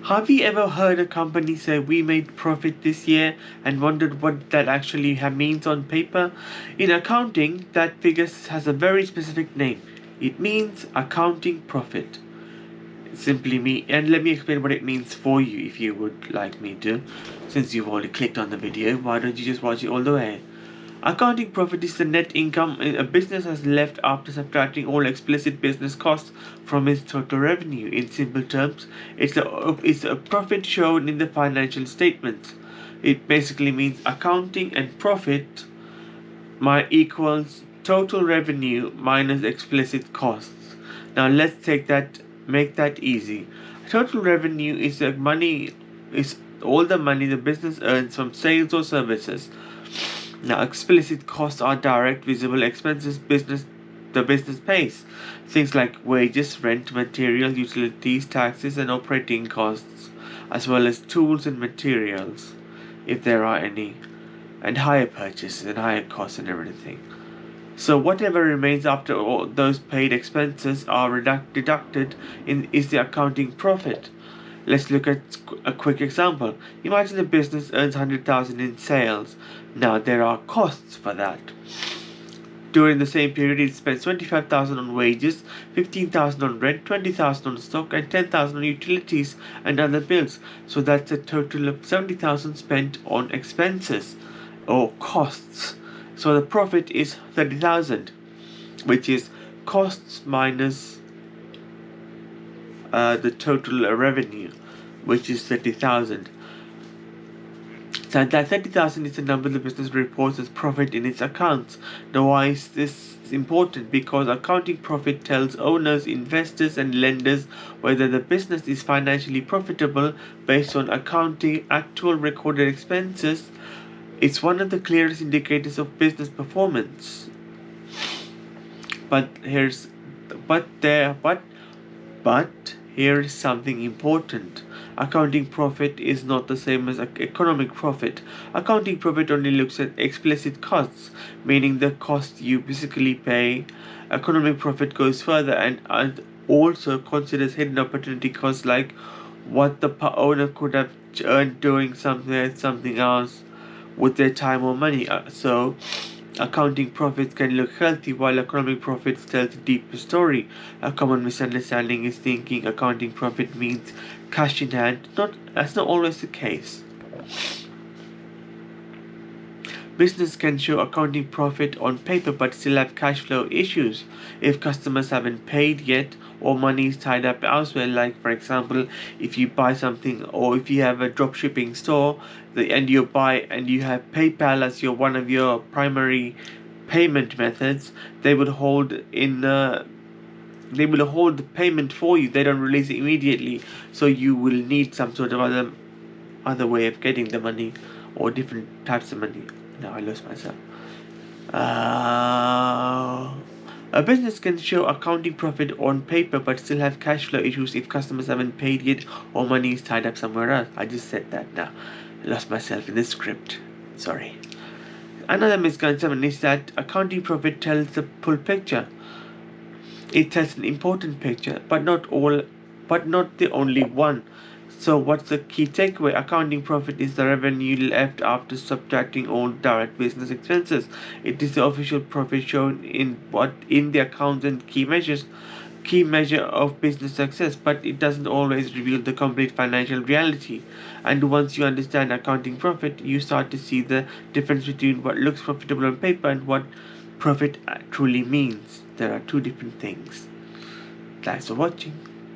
Have you ever heard a company say we made profit this year and wondered what that actually means on paper? In accounting, that figure has a very specific name. It means accounting profit. Simply me, and let me explain what it means for you if you would like me to. Since you've already clicked on the video, why don't you just watch it all the way? Accounting profit is the net income a business has left after subtracting all explicit business costs from its total revenue. In simple terms, it's a profit shown in the financial statements. It basically means accounting and profit equals total revenue minus explicit costs. Now let's make that easy. Total revenue is all the money the business earns from sales or services. Now, explicit costs are direct, visible expenses the business pays. Things like wages, rent, material, utilities, taxes, and operating costs, as well as tools and materials, if there are any, and hire purchases and hire costs and everything. So whatever remains after all those paid expenses are deducted is the accounting profit. Let's look at a quick example. Imagine a business earns 100,000 in sales. Now there are costs for that. During the same period, it spends 25,000 on wages, 15,000 on rent, 20,000 on stock, and 10,000 on utilities and other bills. So that's a total of 70,000 spent on expenses or costs. So the profit is 30,000, which is costs minus the total revenue, which is 30,000. So that 30,000 is the number the business reports as profit in its accounts. Now why is this important? Because accounting profit tells owners, investors and lenders whether the business is financially profitable based on accounting actual recorded expenses. It's one of the clearest indicators of business performance. But here is something important. Accounting profit is not the same as economic profit. Accounting profit only looks at explicit costs, meaning the cost you basically pay. Economic profit goes further and also considers hidden opportunity costs like what the owner could have earned doing something else with their time or money. So accounting profits can look healthy while economic profits tell the deeper story. A common misunderstanding is thinking accounting profit means cash in hand. That's not always the case. Business can show accounting profit on paper but still have cash flow issues if customers haven't paid yet or money is tied up elsewhere. Like for example, if you buy something or if you have a drop shipping store and you have PayPal as one of your primary payment methods, they will hold the payment for you. They don't release it immediately, so you will need some sort of other way of getting the money or different types of money. Now I lost myself. A business can show accounting profit on paper but still have cash flow issues if customers haven't paid yet or money is tied up somewhere else. I just said that now. I lost myself in the script. Sorry. Another misconception is that accounting profit tells the full picture. It tells an important picture, but not the only one. So what's the key takeaway? Accounting profit is the revenue left after subtracting all direct business expenses. It is the official profit shown in the accounts and key measure of business success, but it doesn't always reveal the complete financial reality. And once you understand accounting profit, you start to see the difference between what looks profitable on paper and what profit truly means. There are two different things. Thanks for watching.